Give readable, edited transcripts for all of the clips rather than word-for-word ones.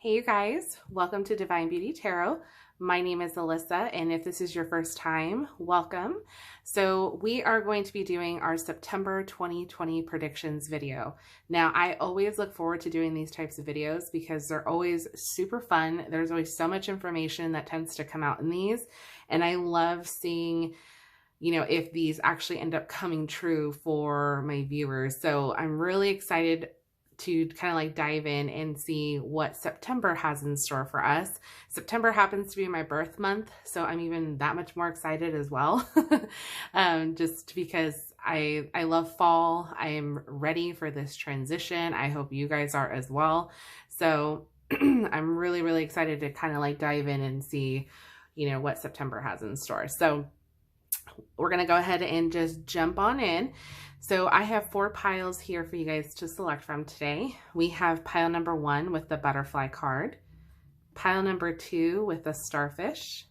Hey you guys, welcome to Divine Beauty Tarot. My name is Alyssa, and if this is your first time, welcome. So we are going to be doing our September 2020 predictions video. Now, I always look forward to doing these types of videos because they're always super fun. There's always so much information that tends to come out in these, and I love seeing if these actually end up coming true for my viewers. So I'm really excited to kind of like dive in and see what September has in store for us. September happens to be my birth month, so I'm even that much more excited as well. Just because I love fall. I am ready for this transition. I hope you guys are as well. So I'm really excited to kind of like dive in and see, what September has in store. So we're going to go ahead and just jump on in. So I have 4 piles here for you guys to select from today. We have pile number 1 with the butterfly card, pile number 2 with the starfish,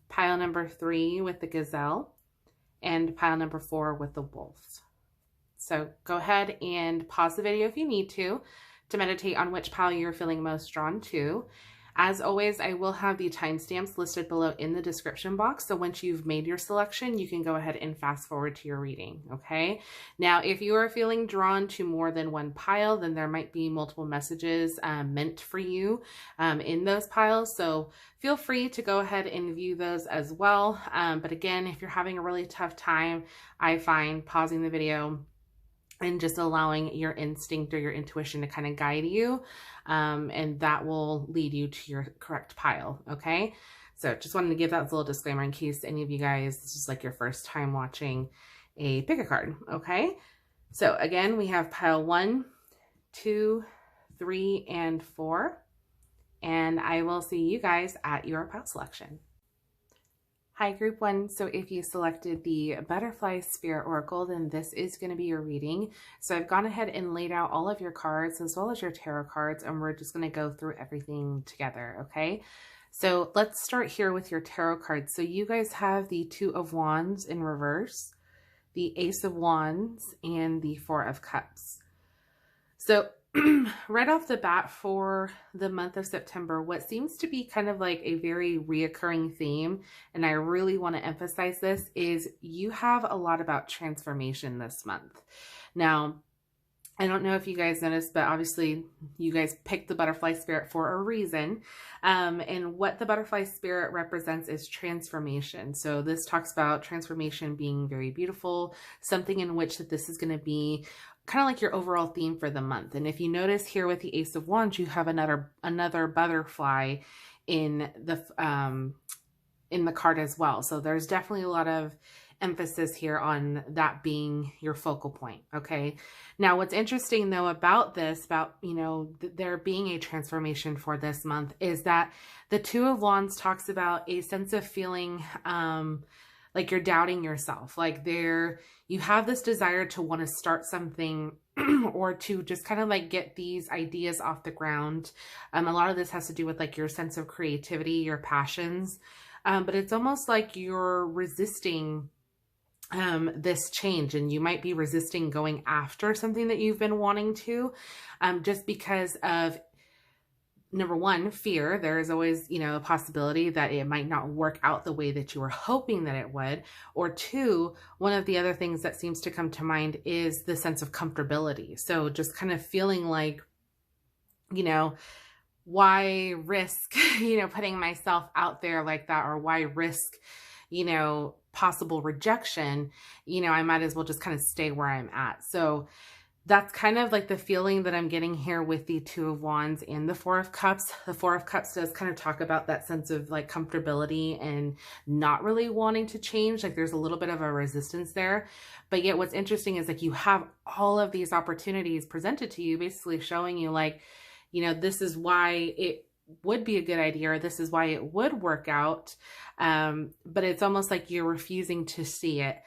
pile number 3 with the gazelle, and pile number 4 with the wolf. So go ahead and pause the video if you need to meditate on which pile you're feeling most drawn to. As always, I will have the timestamps listed below in the description box. So once you've made your selection, you can go ahead and fast forward to your reading, okay? Now, if you are feeling drawn to more than one pile, then there might be multiple messages meant for you in those piles. So feel free to go ahead and view those as well. But again, if you're having a really tough time, I find pausing the video and just allowing your instinct or your intuition to kind of guide you. And that will lead you to your correct pile, okay? So just wanted to give that as a little disclaimer in case any of you guys, this is like your first time watching a pick a card, okay? So again, we have pile 1, 2, 3, and 4. And I will see you guys at your pile selection. Hi, group 1. So if you selected the Butterfly Spirit Oracle, then this is going to be your reading. So I've gone ahead and laid out all of your cards as well as your tarot cards, and we're just going to go through everything together, okay? So let's start here with your tarot cards. So you guys have the 2 of Wands in reverse, the Ace of Wands, and the 4 of Cups. So right off the bat for the month of September, what seems to be kind of like a very reoccurring theme, and I really want to emphasize this, is you have a lot about transformation this month. Now, I don't know if you guys noticed, but obviously you guys picked the butterfly spirit for a reason. And what the butterfly spirit represents is transformation. So this talks about transformation being very beautiful, something in which that this is going to be kind of like your overall theme for the month. And if you notice here with the Ace of Wands, you have another butterfly in the card as well. So there's definitely a lot of emphasis here on that being your focal point, okay? Now, what's interesting though about this, there being a transformation for this month, is that the 2 of Wands talks about a sense of feeling like you're doubting yourself, like you have this desire to want to start something or to just kind of like get these ideas off the ground. A lot of this has to do with like your sense of creativity, your passions, but it's almost like you're resisting this change, and you might be resisting going after something that you've been wanting to, just because of, number 1, fear. There is always, a possibility that it might not work out the way that you were hoping that it would. Or 2, one of the other things that seems to come to mind is the sense of comfortability. So just kind of feeling like, why risk, putting myself out there like that, or why risk, possible rejection, I might as well just kind of stay where I'm at. So that's kind of like the feeling that I'm getting here with the 2 of Wands and the 4 of Cups. The 4 of Cups does kind of talk about that sense of like comfortability and not really wanting to change. Like there's a little bit of a resistance there. But yet what's interesting is like you have all of these opportunities presented to you, basically showing you like, this is why it would be a good idea, or this is why it would work out. But it's almost like you're refusing to see it.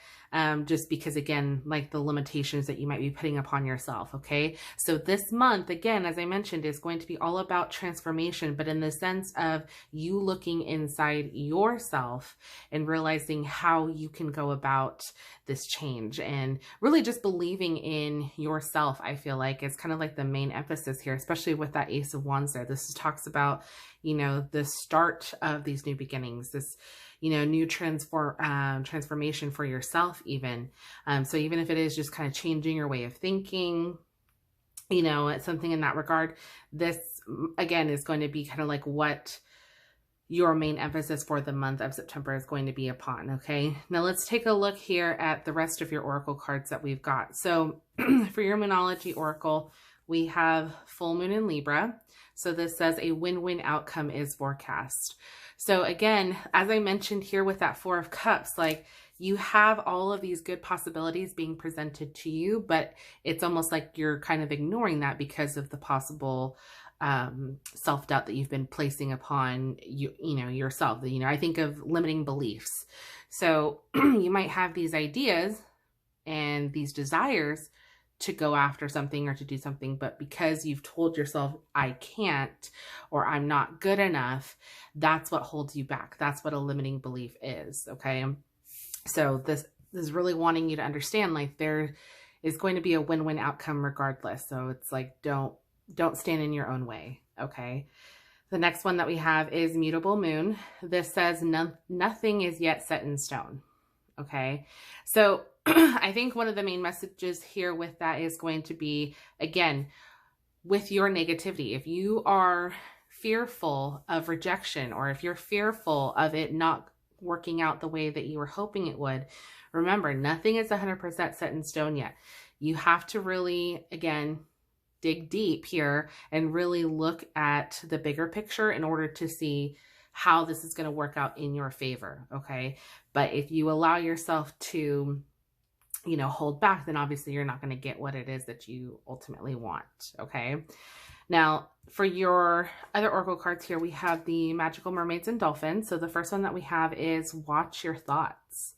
just because, again, like the limitations that you might be putting upon yourself. Okay. So this month, again, as I mentioned, is going to be all about transformation, but in the sense of you looking inside yourself and realizing how you can go about this change, and really just believing in yourself. I feel like it's kind of like the main emphasis here, especially with that Ace of Wands there. This talks about, the start of these new beginnings, this, new transformation for yourself even. So even if it is just kind of changing your way of thinking, it's something in that regard, this again is going to be kind of like what your main emphasis for the month of September is going to be upon. Okay. Now let's take a look here at the rest of your oracle cards that we've got. So for your Moonology oracle, we have full moon in Libra. So this says a win-win outcome is forecast. So again, as I mentioned here with that Four of Cups, like you have all of these good possibilities being presented to you, but it's almost like you're kind of ignoring that because of the possible self-doubt that you've been placing upon yourself. I think of limiting beliefs. So you might have these ideas and these desires to go after something or to do something, but because you've told yourself, I can't, or I'm not good enough, that's what holds you back. That's what a limiting belief is. Okay. So this is really wanting you to understand, like, there is going to be a win-win outcome regardless. So it's like, don't stand in your own way. Okay. The next one that we have is mutable moon. This says nothing is yet set in stone. Okay. So I think one of the main messages here with that is going to be, again, with your negativity. If you are fearful of rejection, or if you're fearful of it not working out the way that you were hoping it would, remember, nothing is 100% set in stone yet. You have to really, again, dig deep here and really look at the bigger picture in order to see how this is going to work out in your favor. Okay. But if you allow yourself to, hold back, then obviously you're not going to get what it is that you ultimately want. Okay. Now for your other oracle cards here, we have the Magical Mermaids and Dolphins. So the first one that we have is watch your thoughts.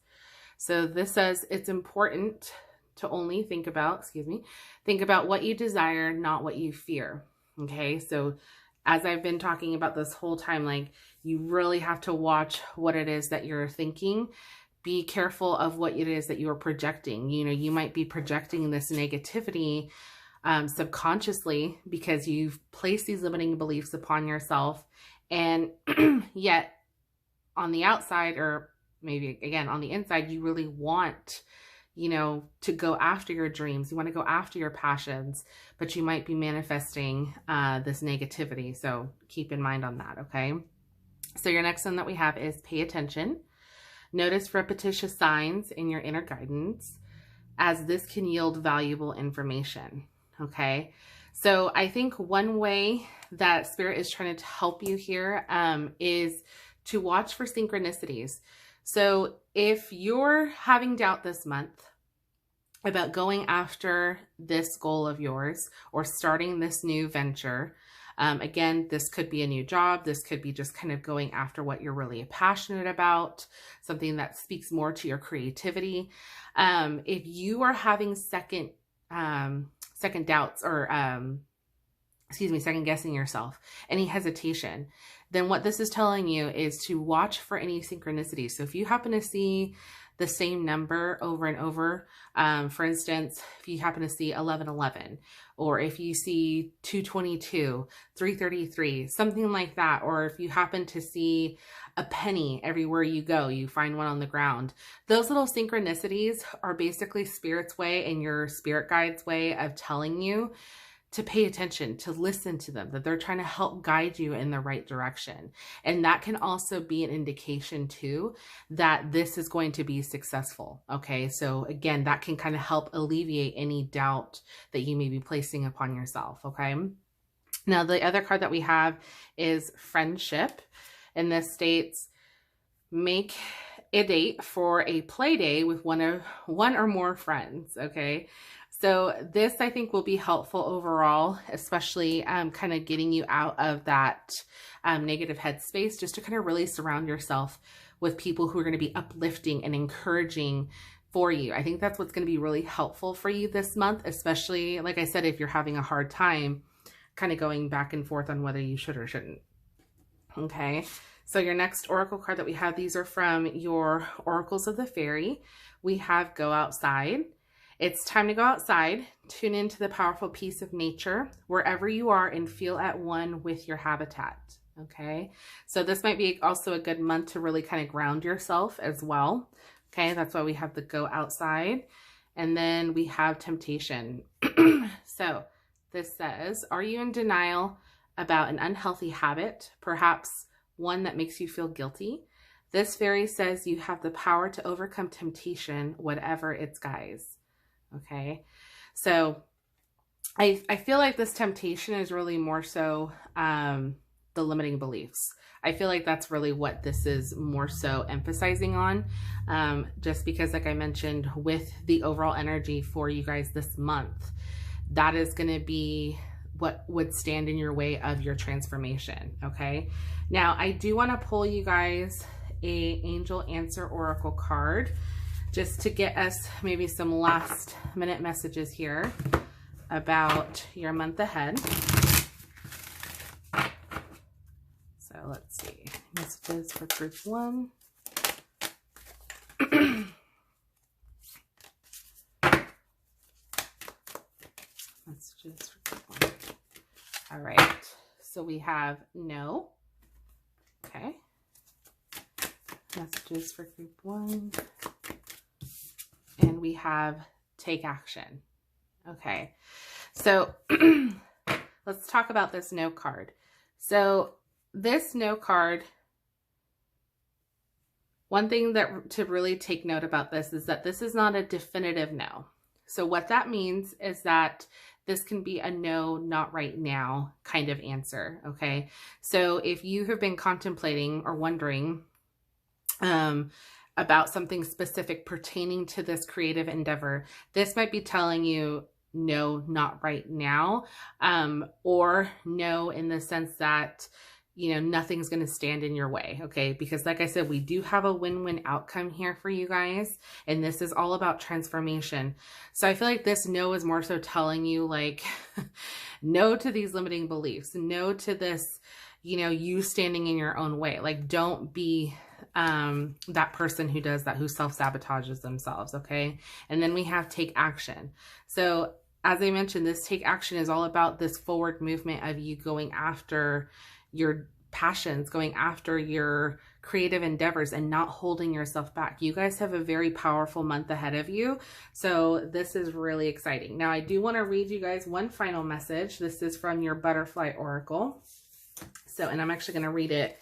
So this says it's important to only think about what you desire, not what you fear. Okay. So as I've been talking about this whole time, like, you really have to watch what it is that you're thinking. Be careful of what it is that you are projecting. You might be projecting this negativity subconsciously because you've placed these limiting beliefs upon yourself. And yet on the outside, or maybe again on the inside, you really want to go after your dreams. You want to go after your passions, but you might be manifesting this negativity. So keep in mind on that. Okay. So your next one that we have is pay attention. Notice repetitious signs in your inner guidance, as this can yield valuable information. Okay. So I think one way that Spirit is trying to help you here is to watch for synchronicities. So if you're having doubt this month about going after this goal of yours or starting this new venture, again, this could be a new job. This could be just kind of going after what you're really passionate about, something that speaks more to your creativity. If you are having second doubts, or second guessing yourself, any hesitation, then what this is telling you is to watch for any synchronicity. So if you happen to see the same number over and over, for instance, if you happen to see 1111, or if you see 222, 333, something like that, or if you happen to see a penny everywhere you go, you find one on the ground, those little synchronicities are basically Spirit's way and your spirit guide's way of telling you to pay attention, to listen to them, that they're trying to help guide you in the right direction. And that can also be an indication too, that this is going to be successful. Okay. So again, that can kind of help alleviate any doubt that you may be placing upon yourself. Okay. Now the other card that we have is friendship. And this states, make a date for a play day with one or more friends. Okay. So this, I think, will be helpful overall, especially kind of getting you out of that negative headspace, just to kind of really surround yourself with people who are going to be uplifting and encouraging for you. I think that's what's going to be really helpful for you this month, especially, like I said, if you're having a hard time kind of going back and forth on whether you should or shouldn't. Okay, so your next oracle card that we have, these are from your Oracles of the Fairy. We have Go Outside. It's time to go outside, tune into the powerful peace of nature wherever you are, and feel at one with your habitat. Okay, so this might be also a good month to really kind of ground yourself as well. Okay, that's why we have the Go Outside. And then we have Temptation. So this says, are you in denial about an unhealthy habit, perhaps one that makes you feel guilty? This fairy says you have the power to overcome temptation, whatever its guise. Okay, so I feel like this temptation is really more so the limiting beliefs. I feel like that's really what this is more so emphasizing on, just because, like I mentioned, with the overall energy for you guys this month, that is going to be what would stand in your way of your transformation. Okay, now I do want to pull you guys a angel answer oracle card just to get us maybe some last minute messages here about your month ahead. So let's see, messages for group 1. Messages for group 1. All right, so we have no. Okay. Messages for group 1. And we have take action. Okay, so let's talk about this no card. So this no card, one thing that to really take note about this is that this is not a definitive no. So what that means is that this can be a no, not right now kind of answer. Okay, so if you have been contemplating or wondering about something specific pertaining to this creative endeavor, this might be telling you no, not right now, or no in the sense that, you know, nothing's going to stand in your way. Okay, because like I said, we do have a win-win outcome here for you guys, and this is all about transformation. So I feel like this no is more so telling you, like, no to these limiting beliefs, no to this, you know, you standing in your own way. Like, don't be that person who does that, who self-sabotages themselves. Okay, and then we have take action. So as I mentioned, this take action is all about this forward movement of you going after your passions, going after your creative endeavors, and not holding yourself back. You guys have a very powerful month ahead of you, so this is really exciting. Now I do want to read you guys one final message. This is from your Butterfly Oracle. So, and I'm actually going to read it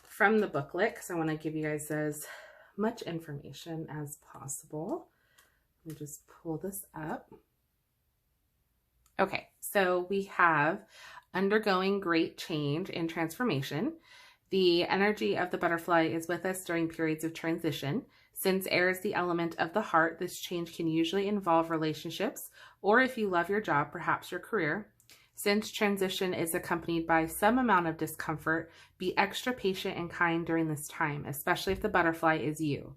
from the booklet because I want to give you guys as much information as possible. Let me just pull this up. Okay, so we have undergoing great change and transformation. The energy of the butterfly is with us during periods of transition. Since air is the element of the heart, this change can usually involve relationships, or if you love your job, perhaps your career. Since transition is accompanied by some amount of discomfort, be extra patient and kind during this time, especially if the butterfly is you.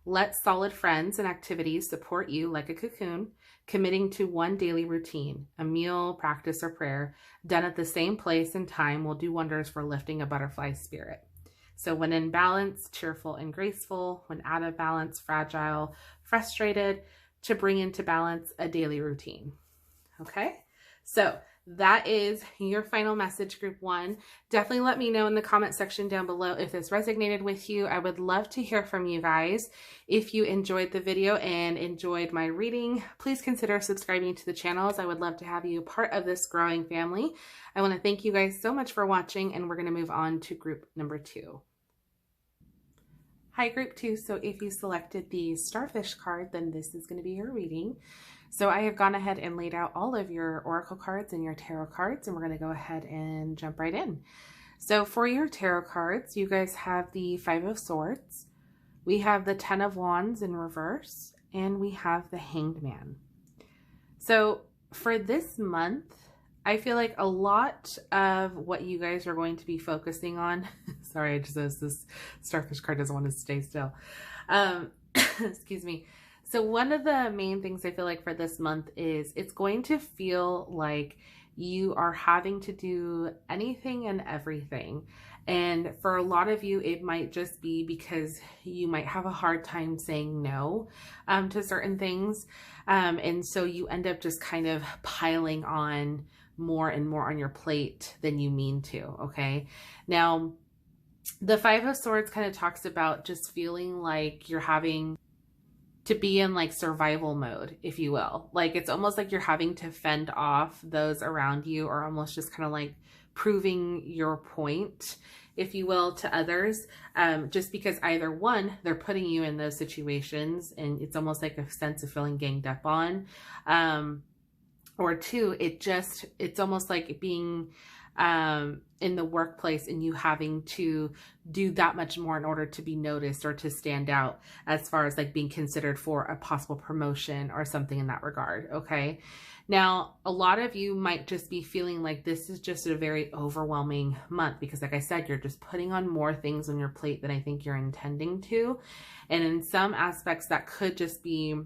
Let solid friends and activities support you like a cocoon, committing to one daily routine, a meal, practice, or prayer, done at the same place and time will do wonders for lifting a butterfly spirit. So when in balance, cheerful and graceful; when out of balance, fragile, frustrated, to bring into balance a daily routine. Okay, so that is your final message, group 1. Definitely let me know in the comment section down below if this resonated with you. I would love to hear from you guys. If you enjoyed the video and enjoyed my reading, please consider subscribing to the channel, as I would love to have you part of this growing family. I want to thank you guys so much for watching, and we're going to move on to group number 2. Hi, group 2. So if you selected the Starfish card, then this is going to be your reading. So I have gone ahead and laid out all of your oracle cards and your tarot cards, and we're going to go ahead and jump right in. So for your tarot cards, you guys have the 5 of Swords, we have the 10 of Wands in reverse, and we have the Hanged Man. So for this month, I feel like a lot of what you guys are going to be focusing on, sorry, I just noticed this Starfish card doesn't want to stay still. Excuse me. So one of the main things I feel like for this month is it's going to feel like you are having to do anything and everything. And for a lot of you, it might just be because you might have a hard time saying no to certain things. And so you end up just kind of piling on more and more on your plate than you mean to, okay? Now, the Five of Swords kind of talks about just feeling like you're having to be in like survival mode, if you will. Like it's almost like you're having to fend off those around you, or almost just kind of like proving your point, if you will, to others, just because either one, they're putting you in those situations and it's almost like a sense of feeling ganged up on, or two, it's almost like being in the workplace and you having to do that much more in order to be noticed or to stand out as far as like being considered for a possible promotion or something in that regard. Okay. Now, a lot of you might just be feeling like this is just a very overwhelming month because like I said, you're just putting on more things on your plate than I think you're intending to. And in some aspects that could just be,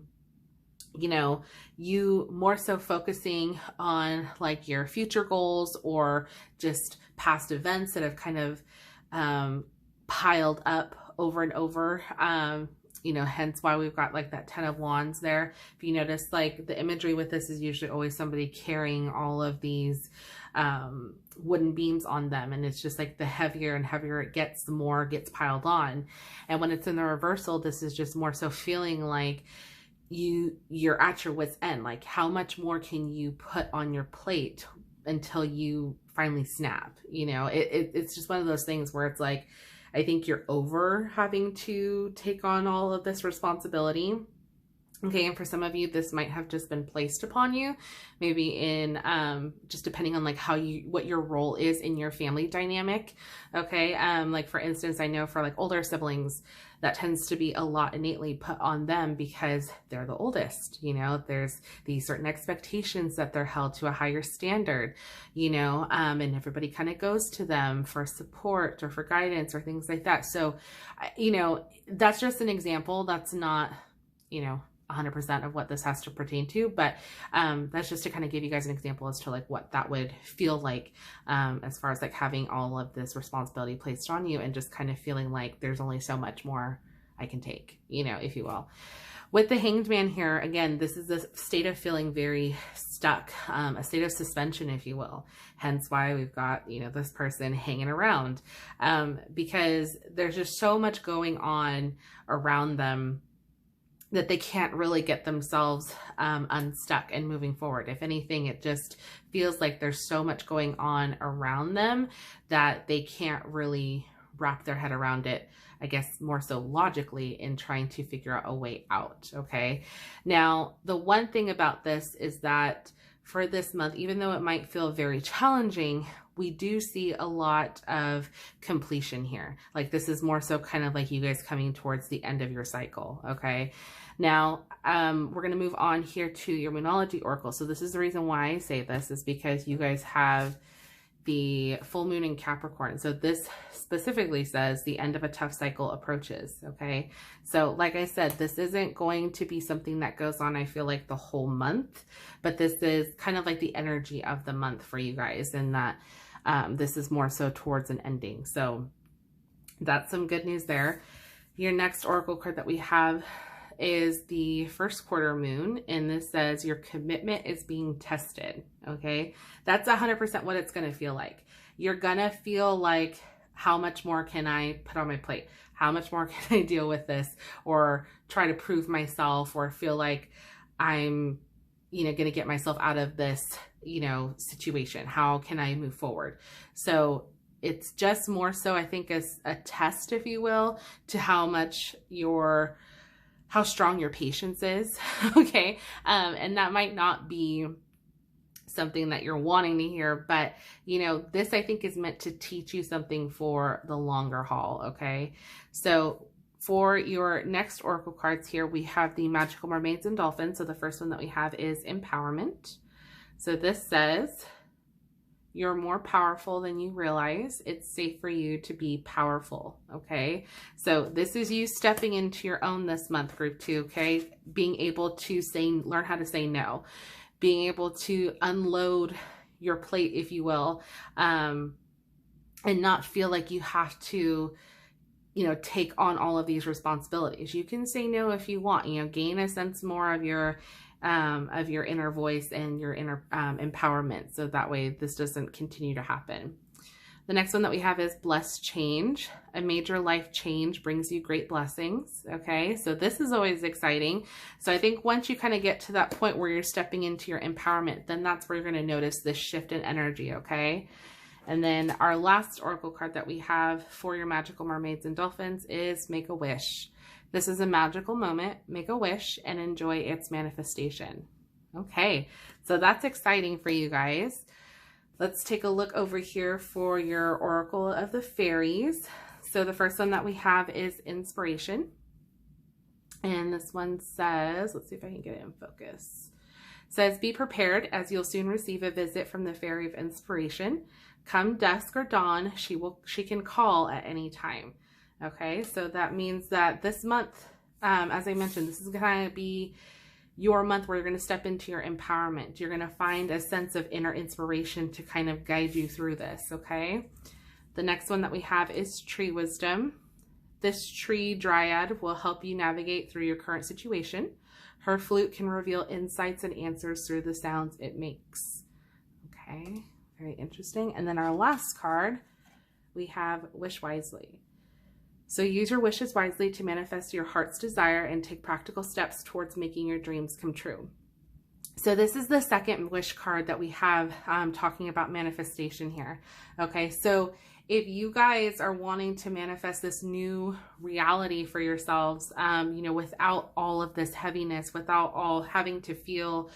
you know, you more so focusing on like your future goals or just past events that have kind of piled up over and over, you know, hence why we've got like that 10 of Wands there. If you notice, like the imagery with this is usually always somebody carrying all of these wooden beams on them, and it's just like the heavier and heavier it gets, the more gets piled on. And when it's in the reversal, this is just more so feeling like you're at your wit's end. Like how much more can you put on your plate until you finally snap? You know, it's just one of those things where it's like, I think you're over having to take on all of this responsibility. Okay, and for some of you, this might have just been placed upon you, maybe in just depending on like what your role is in your family dynamic. Okay, like for instance, I know for like older siblings, that tends to be a lot innately put on them because they're the oldest. You know, there's these certain expectations that they're held to a higher standard, you know, and everybody kind of goes to them for support or for guidance or things like that. So, you know, that's just an example. That's not, you know, 100% of what this has to pertain to, but that's just to kind of give you guys an example as to like what that would feel like as far as like having all of this responsibility placed on you and just kind of feeling like there's only so much more I can take, you know, if you will. With the Hanged Man here, again, this is a state of feeling very stuck, a state of suspension, if you will. Hence why we've got, you know, this person hanging around because there's just so much going on around them that they can't really get themselves unstuck and moving forward. If anything, it just feels like there's so much going on around them that they can't really wrap their head around it, I guess more so logically, in trying to figure out a way out, okay? Now, the one thing about this is that for this month, even though it might feel very challenging, we do see a lot of completion here. Like this is more so kind of like you guys coming towards the end of your cycle, okay? Now, we're going to move on here to your Moonology Oracle. So this is the reason why I say this is because you guys have the full moon in Capricorn. So this specifically says the end of a tough cycle approaches, okay? So like I said, this isn't going to be something that goes on, I feel like, the whole month, but this is kind of like the energy of the month for you guys, and that this is more so towards an ending. So that's some good news there. Your next oracle card that we have is the first quarter moon, and this says your commitment is being tested, okay? That's 100% what it's going to feel like. You're going to feel like, how much more can I put on my plate? How much more can I deal with this, or try to prove myself, or feel like I'm, you know, going to get myself out of this, you know, situation? How can I move forward? So it's just more so, I think, as a test, if you will, to how strong your patience is, okay? And that might not be something that you're wanting to hear, but, you know, this I think is meant to teach you something for the longer haul, okay? So for your next oracle cards here, we have the Magical Mermaids and Dolphins. So the first one that we have is Empowerment. So this says, You're more powerful than you realize. It's safe for you to be powerful, okay? So this is you stepping into your own this month, group 2, okay? Being able to learn how to say no. Being able to unload your plate, if you will, and not feel like you have to, take on all of these responsibilities. You can say no if you want, gain a sense more of your inner voice and your inner empowerment. So that way this doesn't continue to happen. The next one that we have is blessed change. A major life change brings you great blessings. Okay, so this is always exciting. So I think once you kind of get to that point where you're stepping into your empowerment, then that's where you're going to notice this shift in energy. Okay. And then our last oracle card that we have for your magical mermaids and dolphins is make a wish. This is a magical moment. Make a wish and enjoy its manifestation. Okay, so that's exciting for you guys. Let's take a look over here for your oracle of the fairies. So the first one that we have is inspiration. And this one says, let's see if I can get it in focus. Says, be prepared as you'll soon receive a visit from the fairy of inspiration. Come dusk or dawn, she can call at any time. Okay, so that means that this month, as I mentioned, this is going to be your month where you're going to step into your empowerment. You're going to find a sense of inner inspiration to kind of guide you through this, okay? The next one that we have is tree wisdom. This tree dryad will help you navigate through your current situation. Her flute can reveal insights and answers through the sounds it makes. Okay, very interesting. And then our last card, we have wish wisely. So use your wishes wisely to manifest your heart's desire and take practical steps towards making your dreams come true. So this is the second wish card that we have talking about manifestation here. Okay, so if you guys are wanting to manifest this new reality for yourselves, without all of this heaviness, without all having to feel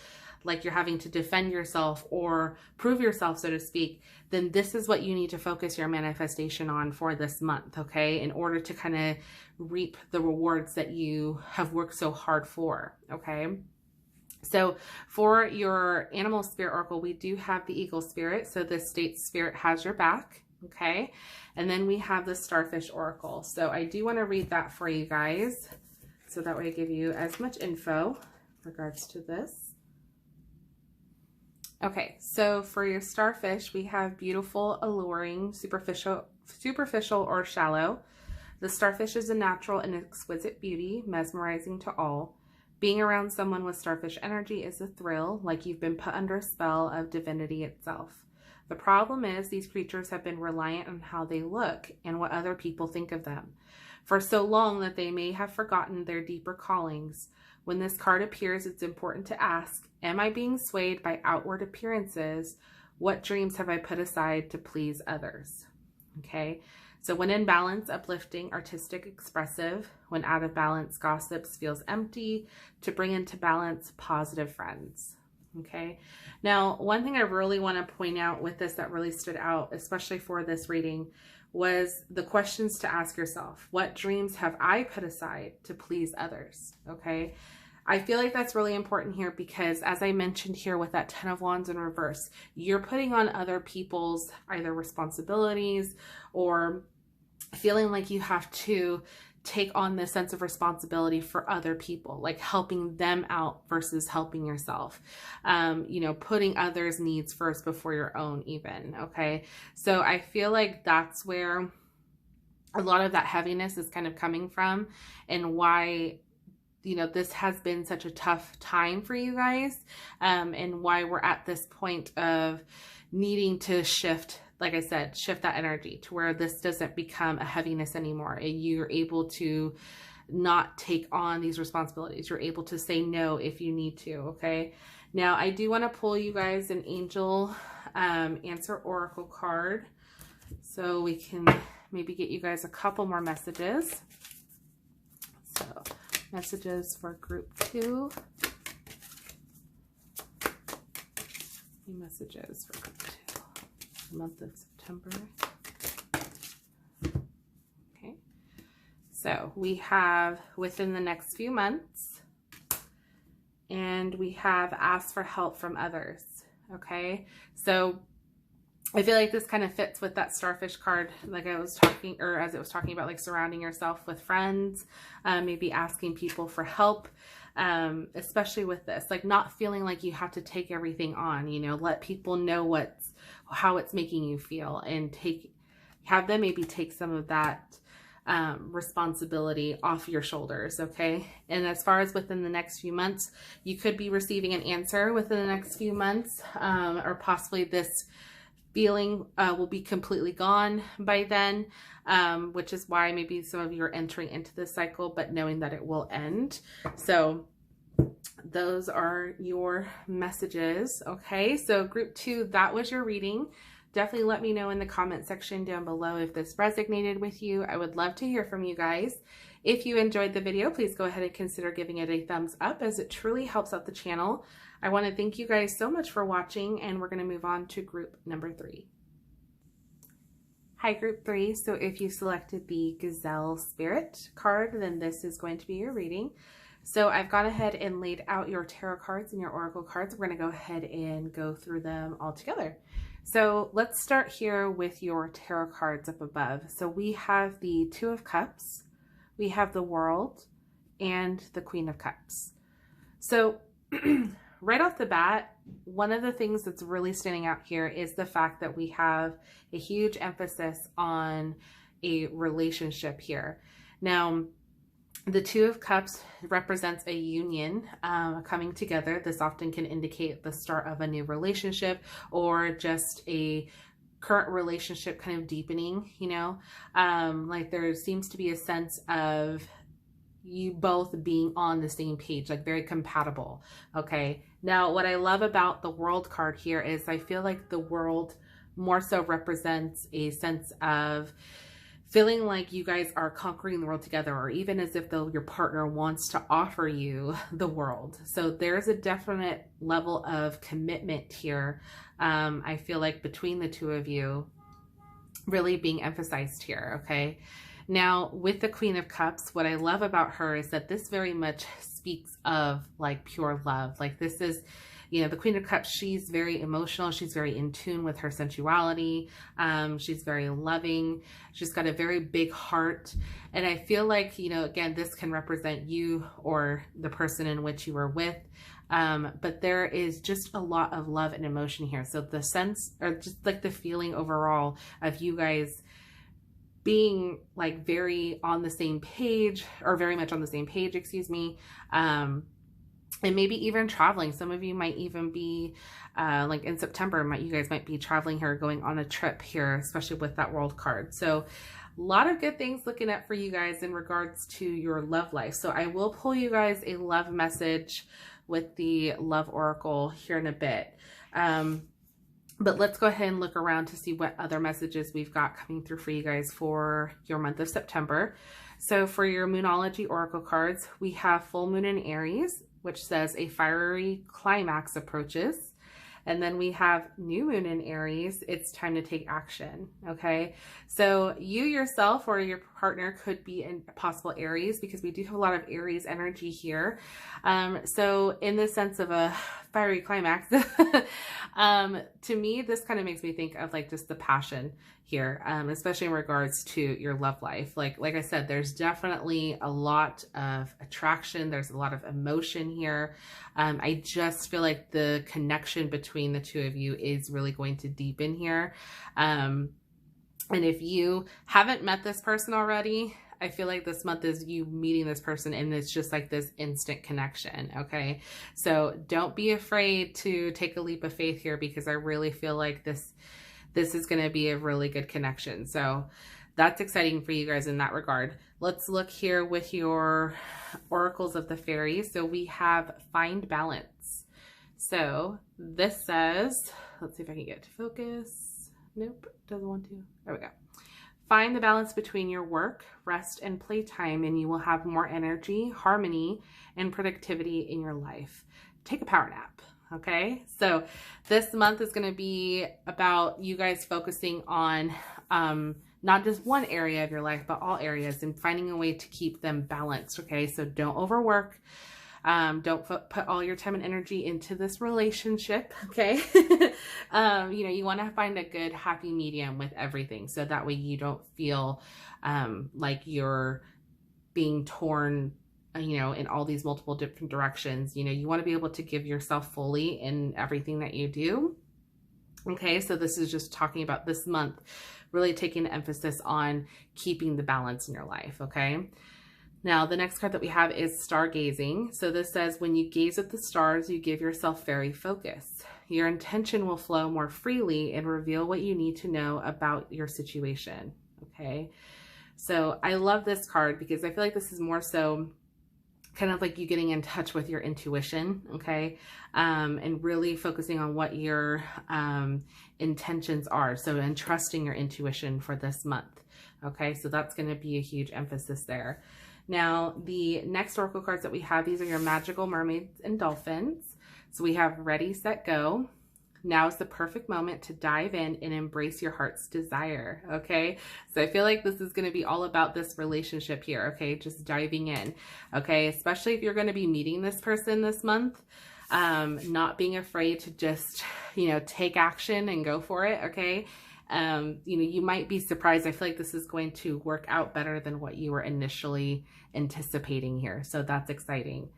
like you're having to defend yourself or prove yourself, so to speak, then this is what you need to focus your manifestation on for this month, okay? In order to kind of reap the rewards that you have worked so hard for, okay? So for your animal spirit oracle, we do have the eagle spirit. So the state spirit has your back, okay? And then we have the starfish oracle. So I do want to read that for you guys, so that way I give you as much info in regards to this. Okay, so for your starfish, we have beautiful, alluring, superficial or shallow. The starfish is a natural and exquisite beauty, mesmerizing to all. Being around someone with starfish energy is a thrill, like you've been put under a spell of divinity itself. The problem is these creatures have been reliant on how they look and what other people think of them for so long that they may have forgotten their deeper callings. When this card appears, it's important to ask, am I being swayed by outward appearances? What dreams have I put aside to please others? Okay, so when in balance, uplifting, artistic, expressive. When out of balance, gossips, feels empty. To bring into balance, positive friends. Okay, now one thing I really want to point out with this that really stood out, especially for this reading, was the questions to ask yourself. What dreams have I put aside to please others? Okay, I feel like that's really important here because, as I mentioned here with that 10 of Wands in reverse, you're putting on other people's either responsibilities or feeling like you have to take on this sense of responsibility for other people, like helping them out versus helping yourself, putting others' needs first before your own even, okay? So I feel like that's where a lot of that heaviness is kind of coming from, and why this has been such a tough time for you guys, and why we're at this point of needing to shift, like I said, shift that energy to where this doesn't become a heaviness anymore. And you're able to not take on these responsibilities. You're able to say no if you need to, okay? Now, I do want to pull you guys an angel answer oracle card so we can maybe get you guys a couple more messages. So, messages for group 2. Messages for group 2. Month of September. Okay. So we have within the next few months, and we have asked for help from others. Okay. So I feel like this kind of fits with that starfish card, like I was talking, or as it was talking about, like surrounding yourself with friends, maybe asking people for help, especially with this, like not feeling like you have to take everything on, you know, let people know how it's making you feel, and have them maybe take some of that responsibility off your shoulders. Okay. And as far as within the next few months, you could be receiving an answer within the next few months, or possibly this feeling will be completely gone by then, which is why maybe some of you are entering into this cycle, but knowing that it will end. So those are your messages. Okay, so group 2, that was your reading. Definitely let me know in the comment section down below if this resonated with you. I would love to hear from you guys. If you enjoyed the video, please go ahead and consider giving it a thumbs up, as it truly helps out the channel. I want to thank you guys so much for watching, and we're going to move on to group number 3. Hi, group 3. So if you selected the Gazelle Spirit card, then this is going to be your reading. So I've gone ahead and laid out your tarot cards and your oracle cards. We're going to go ahead and go through them all together. So let's start here with your tarot cards up above. So we have the Two of Cups, we have the World, and the Queen of Cups. So right off the bat, one of the things that's really standing out here is the fact that we have a huge emphasis on a relationship here. Now, the Two of Cups represents a union coming together. This often can indicate the start of a new relationship, or just a current relationship kind of deepening, you know, like there seems to be a sense of you both being on the same page, like very compatible. Okay. Now, what I love about the World card here is I feel like the World more so represents a sense of feeling like you guys are conquering the world together, or even as if your partner wants to offer you the world. So there's a definite level of commitment here. I feel like between the two of you really being emphasized here. Okay. Now, with the Queen of Cups, what I love about her is that this very much speaks of like pure love. Like this is, you know, the Queen of Cups, she's very emotional. She's very in tune with her sensuality. She's very loving. She's got a very big heart. And I feel like, you know, again, this can represent you or the person in which you were with. But there is just a lot of love and emotion here. So the sense, or just like the feeling overall of you guys being like very on the same page, or very much on the same page, excuse me. And maybe even traveling. Some of you might even be like in September, you guys might be traveling here, going on a trip here, especially with that World card. So a lot of good things looking at for you guys in regards to your love life. So I will pull you guys a love message with the Love Oracle here in a bit. But let's go ahead and look around to see what other messages we've got coming through for you guys for your month of September. So for your Moonology Oracle cards, we have Full Moon in Aries, which says a fiery climax approaches. And then we have New Moon in Aries, it's time to take action. Okay, so you yourself or your partner could be in possible Aries, because we do have a lot of Aries energy here. So in the sense of a fiery climax, to me, this kind of makes me think of like just the passion here, especially in regards to your love life. Like I said, there's definitely a lot of attraction. There's a lot of emotion here. I just feel like the connection between the two of you is really going to deepen here. And if you haven't met this person already, I feel like this month is you meeting this person, and it's just like this instant connection. Okay. So don't be afraid to take a leap of faith here, because I really feel like this is going to be a really good connection. So that's exciting for you guys in that regard. Let's look here with your oracles of the fairies. So we have Find Balance. So this says, let's see if I can get it to focus. Nope, doesn't want to. There we go. Find the balance between your work, rest, and playtime, and you will have more energy, harmony, and productivity in your life. Take a power nap. Okay, so this month is going to be about you guys focusing on not just one area of your life, but all areas, and finding a way to keep them balanced. Okay, so don't overwork. Don't put all your time and energy into this relationship, okay? You know, you want to find a good happy medium with everything, so that way you don't feel like you're being torn, you know, in all these multiple different directions. You know, you want to be able to give yourself fully in everything that you do. Okay, so this is just talking about this month, really taking the emphasis on keeping the balance in your life, okay? Now, the next card that we have is stargazing. So this says, when you gaze at the stars, you give yourself fairy focus. Your intention will flow more freely and reveal what you need to know about your situation, okay? So I love this card because I feel like this is more so kind of like you getting in touch with your intuition, okay? And really focusing on what your intentions are. So, and trusting your intuition for this month, okay? So that's going to be a huge emphasis there. Now, the next oracle cards that we have, these are your magical mermaids and dolphins. So we have ready, set, go. Now is the perfect moment to dive in and embrace your heart's desire, okay? So I feel like this is going to be all about this relationship here, okay? Just diving in, okay? Especially if you're going to be meeting this person this month, not being afraid to just, you know, take action and go for it, okay? You know, you might be surprised. I feel like this is going to work out better than what you were initially anticipating here. So that's exciting.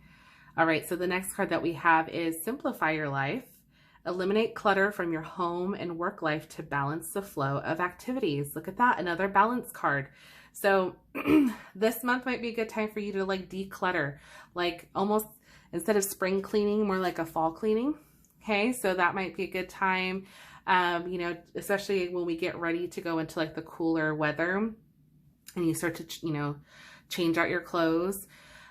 All right, so the next card that we have is simplify your life. Eliminate clutter from your home and work life to balance the flow of activities. Look at that, another balance card. So this month might be a good time for you to like declutter, like almost instead of spring cleaning, more like a fall cleaning. Okay, so that might be a good time, you know, especially when we get ready to go into like the cooler weather and you start to, you know, change out your clothes.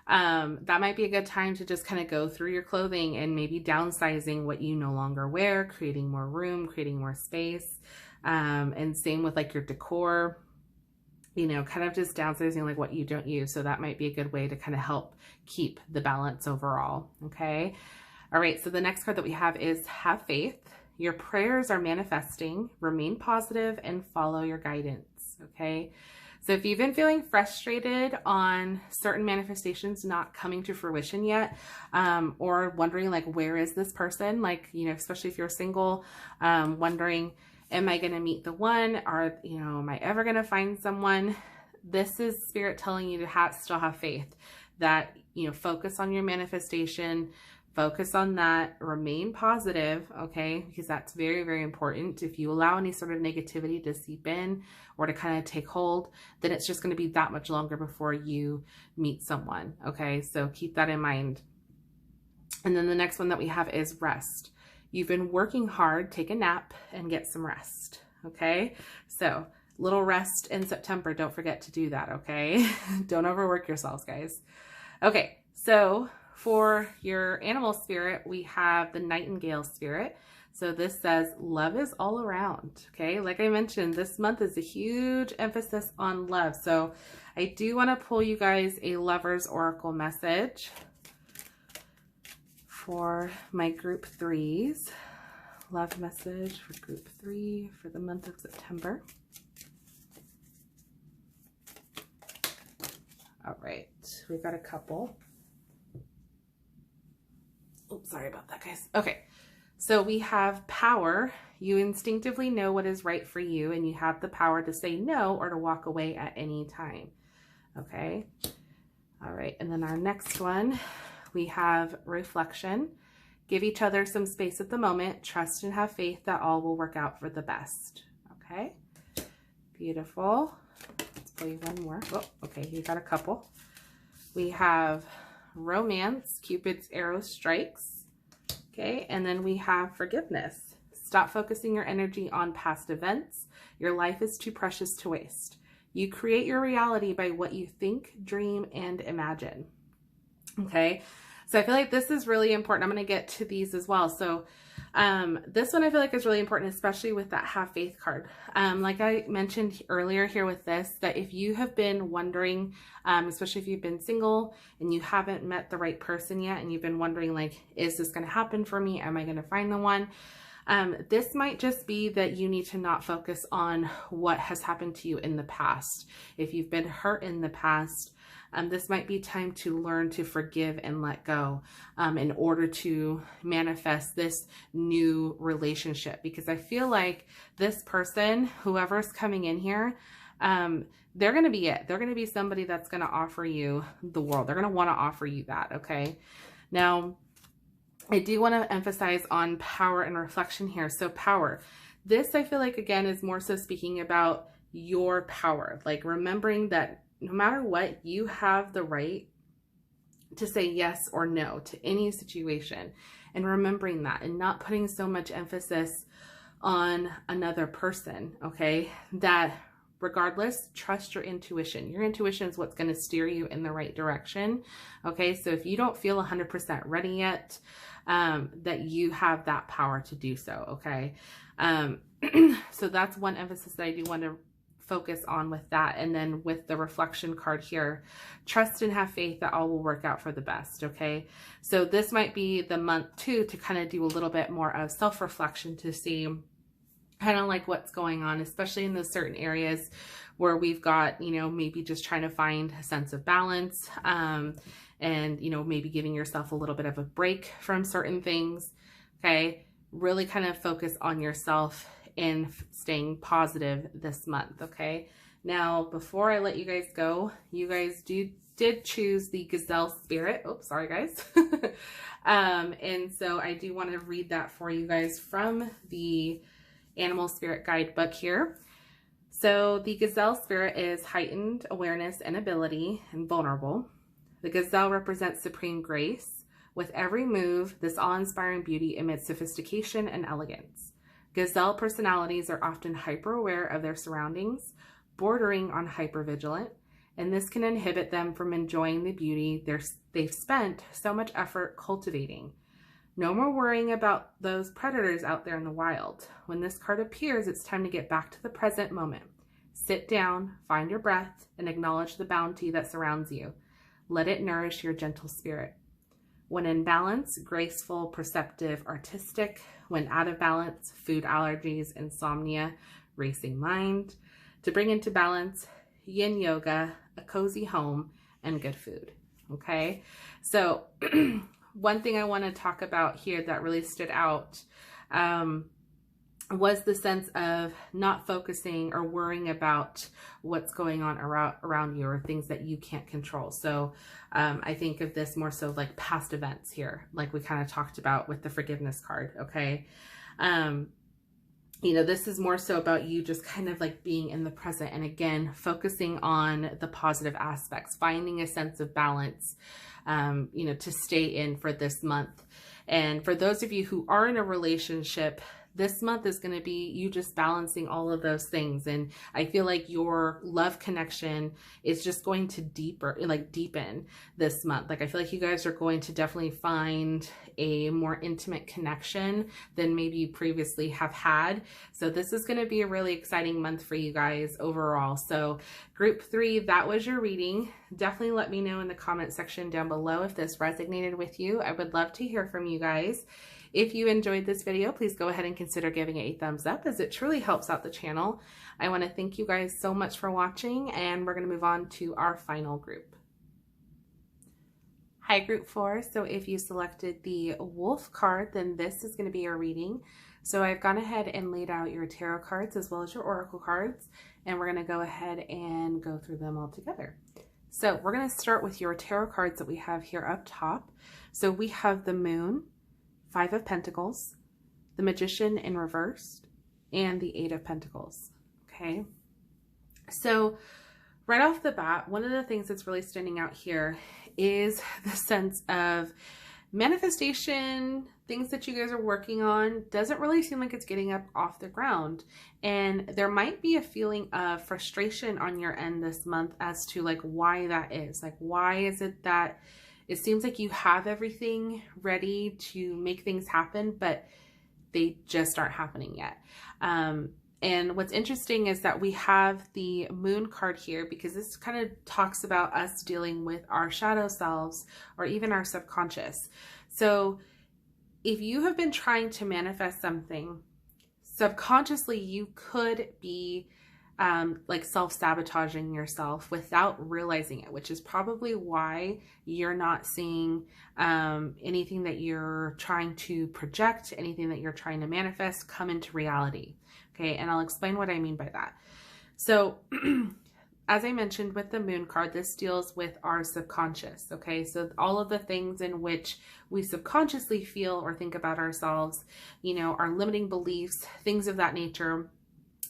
That might be a good time to just kind of go through your clothing and maybe downsizing what you no longer wear, creating more room, creating more space. And same with like your decor, you know, kind of just downsizing like what you don't use. So that might be a good way to kind of help keep the balance overall. Okay. All right. So the next card that we have is have faith. Your prayers are manifesting, remain positive and follow your guidance. Okay. So if you've been feeling frustrated on certain manifestations not coming to fruition yet, or wondering like, where is this person? Like, you know, especially if you're single, wondering, am I going to meet the one? Or, you know, am I ever going to find someone? This is Spirit telling you to still have faith that, you know, focus on your manifestation, focus on that, remain positive, okay? Because that's very, very important. If you allow any sort of negativity to seep in or to kind of take hold, then it's just going to be that much longer before you meet someone, okay? So keep that in mind. And then the next one that we have is rest. You've been working hard, take a nap and get some rest, okay? So little rest in September. Don't forget to do that, okay? Don't overwork yourselves, guys. Okay, so for your animal spirit, we have the nightingale spirit. So this says love is all around, okay? Like I mentioned, this month is a huge emphasis on love. So I do want to pull you guys a lover's oracle message for my group 3s. Love message for group 3 for the month of September. All right, we've got a couple. Oops, sorry about that, guys. Okay, so we have power. You instinctively know what is right for you, and you have the power to say no or to walk away at any time. Okay, all right, and then our next one, we have reflection. Give each other some space at the moment. Trust and have faith that all will work out for the best. Okay, beautiful. Let's pull you one more. Oh, okay, you got a couple. We have romance, Cupid's arrow strikes. Okay, and then we have forgiveness. Stop focusing your energy on past events. Your life is too precious to waste. You create your reality by what you think, dream, and imagine. Okay, so I feel like this is really important. I'm going to get to these as well. So this one I feel like is really important, especially with that have faith card. Like I mentioned earlier here with this, that if you have been wondering, especially if you've been single and you haven't met the right person yet, and you've been wondering like, is this going to happen for me? Am I going to find the one? This might just be that you need to not focus on what has happened to you in the past. If you've been hurt in the past, this might be time to learn to forgive and let go in order to manifest this new relationship. Because I feel like this person, whoever's coming in here, they're going to be it. They're going to be somebody that's going to offer you the world. They're going to want to offer you that, okay? Now, I do want to emphasize on power and reflection here. So power. This, I feel like, again, is more so speaking about your power. Like remembering that no matter what, you have the right to say yes or no to any situation, and remembering that and not putting so much emphasis on another person, okay? That regardless, trust your intuition. Your intuition is what's going to steer you in the right direction, okay? So if you don't feel 100% ready yet, that you have that power to do so, okay? So that's one emphasis that I do want to focus on with that. And then with the reflection card here, trust and have faith that all will work out for the best, okay? So this might be the month too to kind of do a little bit more of self-reflection to see kind of like what's going on, especially in those certain areas where we've got, you know, maybe just trying to find a sense of balance, and, you know, maybe giving yourself a little bit of a break from certain things, okay? Really kind of focus on yourself and staying positive this month, okay? Now, before I let you guys go, you guys did choose the Gazelle Spirit. Oops, sorry guys. And so I do want to read that for you guys from the Animal Spirit Guidebook here. So the Gazelle Spirit is heightened awareness and ability and vulnerable. The gazelle represents supreme grace. With every move, this awe-inspiring beauty emits sophistication and elegance. Gazelle personalities are often hyper-aware of their surroundings, bordering on hyper-vigilant, and this can inhibit them from enjoying the beauty they've spent so much effort cultivating. No more worrying about those predators out there in the wild. When this card appears, it's time to get back to the present moment. Sit down, find your breath, and acknowledge the bounty that surrounds you. Let it nourish your gentle spirit. When in balance, graceful, perceptive, artistic. When out of balance, food allergies, insomnia, racing mind. To bring into balance, yin yoga, a cozy home, and good food. Okay? So one thing I want to talk about here that really stood out was the sense of not focusing or worrying about what's going on around you or things that you can't control. So I think of this more so like past events here, like we kind of talked about with the forgiveness card, okay? You know, this is more so about you just kind of like being in the present and again, focusing on the positive aspects, finding a sense of balance, you know, to stay in for this month. And for those of you who are in a relationship, this month is going to be you just balancing all of those things. And I feel like your love connection is just going to deepen this month. Like I feel like you guys are going to definitely find a more intimate connection than maybe you previously have had. So this is going to be a really exciting month for you guys overall. So group 3, that was your reading. Definitely let me know in the comment section down below if this resonated with you. I would love to hear from you guys. If you enjoyed this video, please go ahead and consider giving it a thumbs up as it truly helps out the channel. I want to thank you guys so much for watching, and we're going to move on to our final group. Hi, group 4. So if you selected the Wolf card, then this is going to be your reading. So I've gone ahead and laid out your tarot cards as well as your oracle cards, and we're going to go ahead and go through them all together. So we're going to start with your tarot cards that we have here up top. So we have the Moon, 5 of Pentacles, the Magician in reverse, and the 8 of Pentacles, okay? So right off the bat, one of the things that's really standing out here is the sense of manifestation, things that you guys are working on. Doesn't really seem like it's getting up off the ground. And there might be a feeling of frustration on your end this month as to like why that is. Like, why is it that it seems like you have everything ready to make things happen, but they just aren't happening yet. And what's interesting is that we have the Moon card here because this kind of talks about us dealing with our shadow selves or even our subconscious. So if you have been trying to manifest something, subconsciously you could be like self-sabotaging yourself without realizing it, which is probably why you're not seeing anything that you're trying to project, anything that you're trying to manifest come into reality. Okay, and I'll explain what I mean by that. So as I mentioned with the moon card, this deals with our subconscious, okay? So all of the things in which we subconsciously feel or think about ourselves, you know, our limiting beliefs, things of that nature,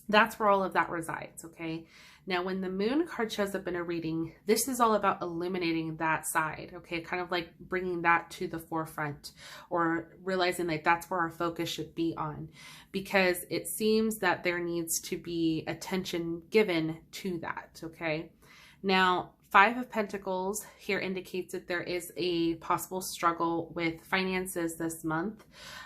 that's where all of that resides, okay? Now, when the moon card shows up in a reading, this is all about illuminating that side, okay? Kind of like bringing that to the forefront, or realizing like that's where our focus should be on, because it seems that there needs to be attention given to that, okay? Now, Five of Pentacles here indicates that there is a possible struggle with finances this month,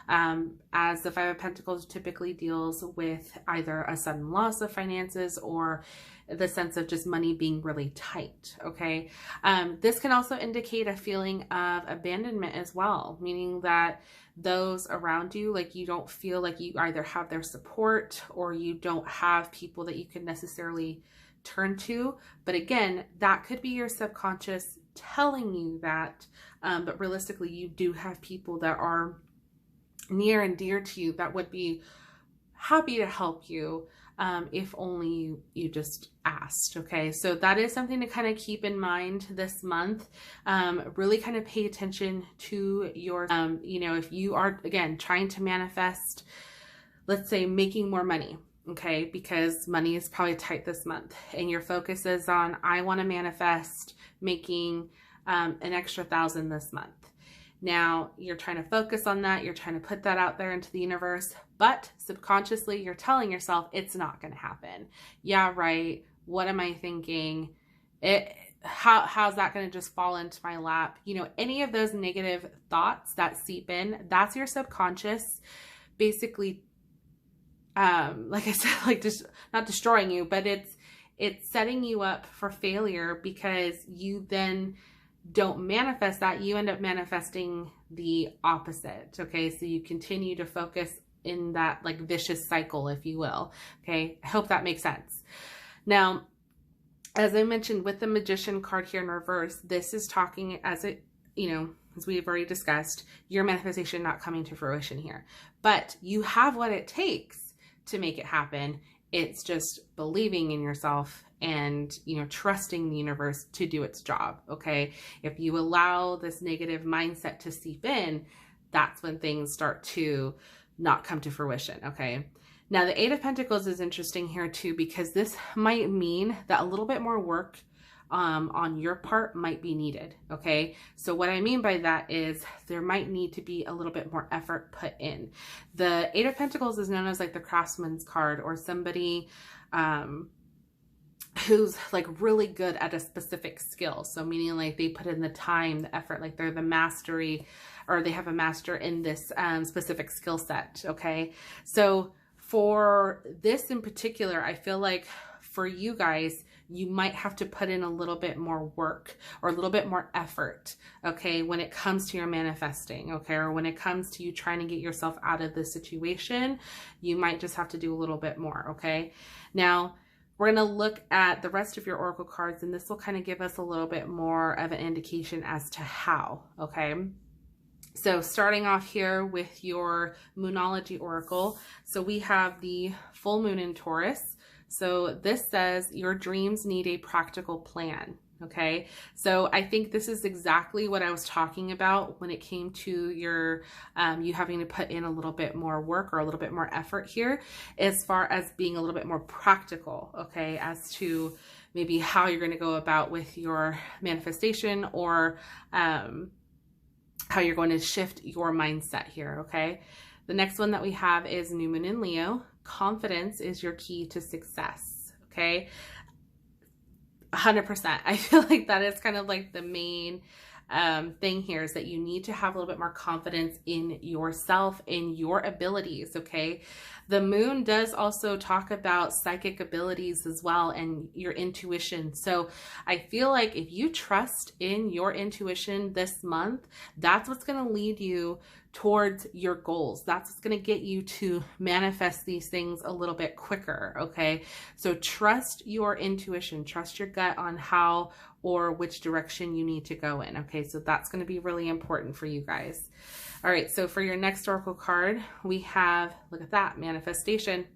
as the Five of Pentacles typically deals with either a sudden loss of finances or the sense of just money being really tight, okay? This can also indicate a feeling of abandonment as well, meaning that those around you, like you don't feel like you either have their support or you don't have people that you can necessarily turn to. But again, that could be your subconscious telling you that, but realistically you do have people that are near and dear to you that would be happy to help you, if only you just asked, okay? So that is something to kind of keep in mind this month. Really kind of pay attention to your, you know, if you are, again, trying to manifest, let's say making more money, okay, because money is probably tight this month, and your focus is on, I want to manifest making an extra 1,000 this month. Now you're trying to focus on that, you're trying to put that out there into the universe, but subconsciously you're telling yourself it's not going to happen. Yeah, right. What am I thinking? How's that going to just fall into my lap? You know, any of those negative thoughts that seep in, that's your subconscious basically, like I said, like just not destroying you, but it's setting you up for failure, because you then don't manifest that. You end up manifesting the opposite. Okay. So you continue to focus in that like vicious cycle, if you will. Okay. I hope that makes sense. Now, as I mentioned with the Magician card here in reverse, this is talking as it, you know, as we've already discussed, your manifestation not coming to fruition here, but you have what it takes to make it happen. It's just believing in yourself and, you know, trusting the universe to do its job. Okay. If you allow this negative mindset to seep in, that's when things start to not come to fruition. Okay. Now the Eight of Pentacles is interesting here too, because this might mean that a little bit more work on your part might be needed. Okay. So what I mean by that is there might need to be a little bit more effort put in. The Eight of Pentacles is known as like the craftsman's card, or somebody, who's like really good at a specific skill. So meaning like they put in the time, the effort, like they're the mastery, or they have a master in this specific skill set. Okay. So for this in particular, I feel like for you guys, you might have to put in a little bit more work or a little bit more effort, okay, when it comes to your manifesting, okay, or when it comes to you trying to get yourself out of this situation, you might just have to do a little bit more, okay? Now, we're going to look at the rest of your oracle cards, and this will kind of give us a little bit more of an indication as to how, okay? So starting off here with your Moonology oracle, so we have the full moon in Taurus. So this says your dreams need a practical plan. Okay. So I think this is exactly what I was talking about when it came to your, you having to put in a little bit more work or a little bit more effort here, as far as being a little bit more practical. Okay. As to maybe how you're going to go about with your manifestation, or, how you're going to shift your mindset here. Okay. The next one that we have is New Moon in Leo. Confidence is your key to success. Okay. 100%. I feel like that is kind of like the main thing here, is that you need to have a little bit more confidence in yourself, in your abilities. Okay. The moon does also talk about psychic abilities as well, and your intuition. So I feel like if you trust in your intuition this month, that's what's going to lead you towards your goals. That's what's going to get you to manifest these things a little bit quicker. Okay. So trust your intuition, trust your gut on how or which direction you need to go in. Okay. So that's going to be really important for you guys. All right. So for your next oracle card, we have, look at that, manifestation.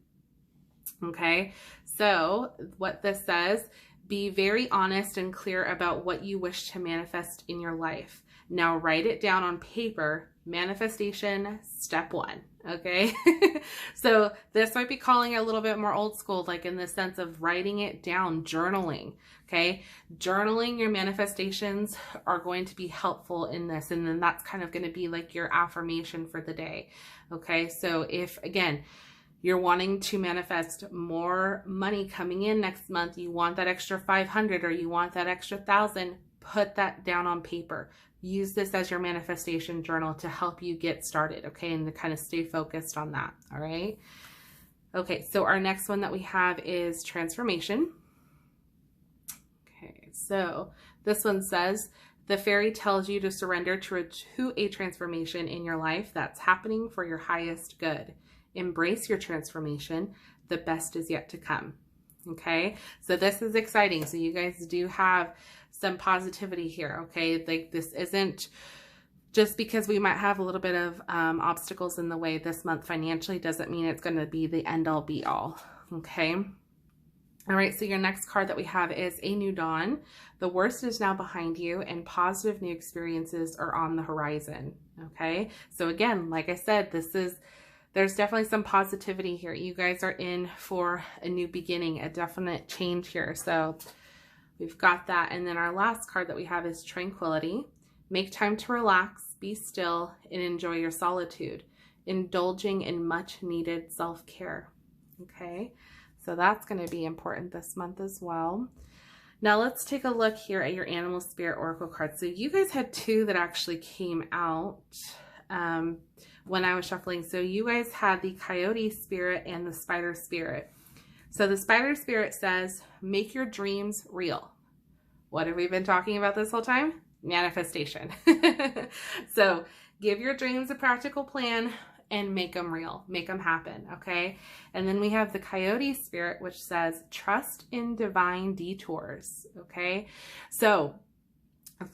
Okay. So what this says, be very honest and clear about what you wish to manifest in your life. Now write it down on paper. Manifestation step 1. Okay. So this might be calling it a little bit more old school, like in the sense of writing it down, journaling. Okay. Journaling your manifestations are going to be helpful in this. And then that's kind of going to be like your affirmation for the day. Okay. So if, again, you're wanting to manifest more money coming in next month, you want that extra 500 or you want that extra 1,000, put that down on paper. Use this as your manifestation journal to help you get started, okay, and to kind of stay focused on that, all right? Okay, so our next one that we have is transformation. Okay, so this one says, the fairy tells you to surrender to a transformation in your life that's happening for your highest good. Embrace your transformation. The best is yet to come. Okay, so this is exciting. So you guys do have some positivity here. Okay, like this isn't just because we might have a little bit of obstacles in the way this month financially doesn't mean it's going to be the end all be all. Okay. All right, so your next card that we have is a new dawn. The worst is now behind you and positive new experiences are on the horizon. Okay, so again, like I said, there's definitely some positivity here. You guys are in for a new beginning, a definite change here. So we've got that. And then our last card that we have is tranquility. Make time to relax, be still, and enjoy your solitude, indulging in much needed self-care. Okay, so that's going to be important this month as well. Now let's take a look here at your animal spirit oracle cards. So you guys had 2 that actually came out when I was shuffling. So you guys had the coyote spirit and the spider spirit. So the spider spirit says, make your dreams real. What have we been talking about this whole time? Manifestation. So give your dreams a practical plan and make them real, make them happen. Okay. And then we have the coyote spirit, which says, trust in divine detours. Okay. So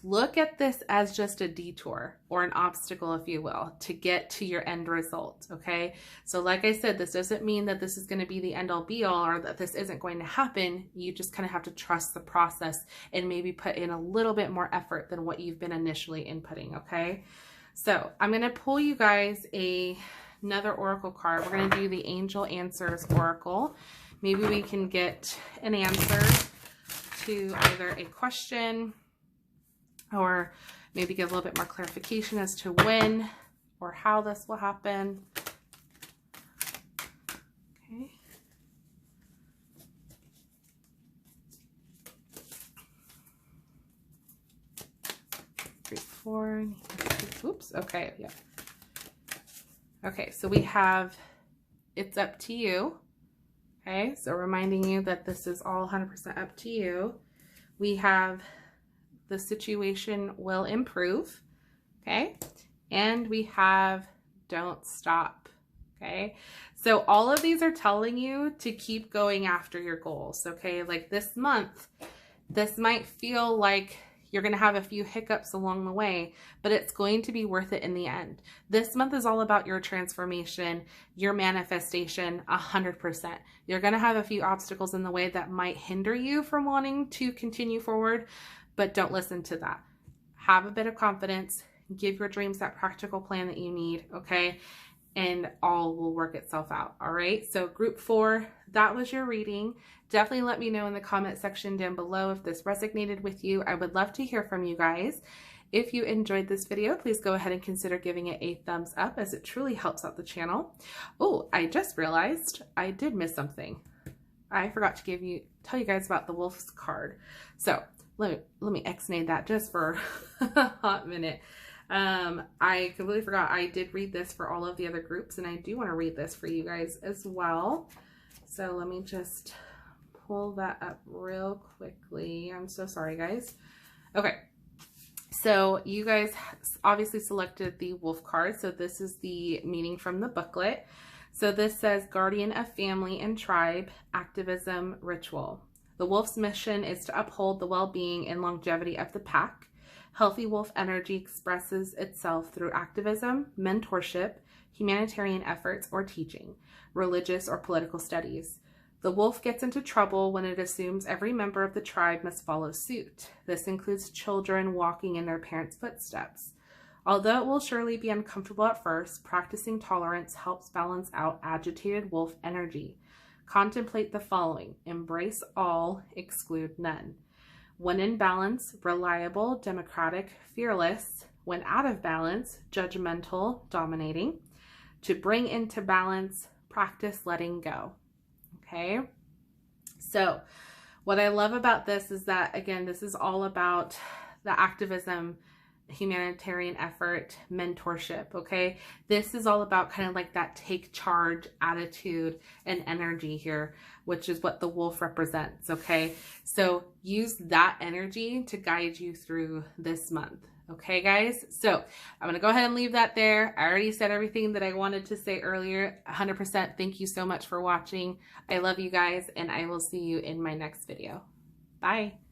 look at this as just a detour or an obstacle, if you will, to get to your end result. Okay. So like I said, this doesn't mean that this is going to be the end all be all or that this isn't going to happen. You just kind of have to trust the process and maybe put in a little bit more effort than what you've been initially inputting. Okay. So I'm going to pull you guys another oracle card. We're going to do the Angel Answers Oracle. Maybe we can get an answer to either a question or maybe give a little bit more clarification as to when or how this will happen. Okay. Three, 4, oops, okay, yeah. Okay, so we have, it's up to you. Okay, so reminding you that this is all 100% up to you. We have the situation will improve, okay? And we have don't stop, okay? So all of these are telling you to keep going after your goals, okay? Like this month, this might feel like you're going to have a few hiccups along the way, but it's going to be worth it in the end. This month is all about your transformation, your manifestation, 100%. You're going to have a few obstacles in the way that might hinder you from wanting to continue forward, but don't listen to that. Have a bit of confidence, give your dreams that practical plan that you need, okay? And all will work itself out, all right? So group 4, that was your reading. Definitely let me know in the comment section down below if this resonated with you. I would love to hear from you guys. If you enjoyed this video, please go ahead and consider giving it a thumbs up as it truly helps out the channel. Oh, I just realized I did miss something. I forgot to tell you guys about the Wolf's card. So let me X-nade that just for a hot minute. I completely forgot I did read this for all of the other groups, and I do want to read this for you guys as well. So let me just pull that up real quickly. I'm so sorry, guys. Okay. So you guys obviously selected the wolf card. So this is the meaning from the booklet. So this says guardian of family and tribe, activism, ritual. The wolf's mission is to uphold the well-being and longevity of the pack. Healthy wolf energy expresses itself through activism, mentorship, humanitarian efforts, or teaching, religious or political studies. The wolf gets into trouble when it assumes every member of the tribe must follow suit. This includes children walking in their parents' footsteps. Although it will surely be uncomfortable at first, practicing tolerance helps balance out agitated wolf energy. Contemplate the following: embrace all, exclude none. When in balance, reliable, democratic, fearless. When out of balance, judgmental, dominating. To bring into balance, practice letting go. Okay, so what I love about this is that, again, this is all about the activism, humanitarian effort, mentorship. Okay, this is all about kind of like that take charge attitude and energy here, which is what the wolf represents. Okay, so use that energy to guide you through this month. Okay, guys, so I'm going to go ahead and leave that there. I already said everything that I wanted to say earlier. 100%. Thank you so much for watching. I love you guys, and I will see you in my next video. Bye.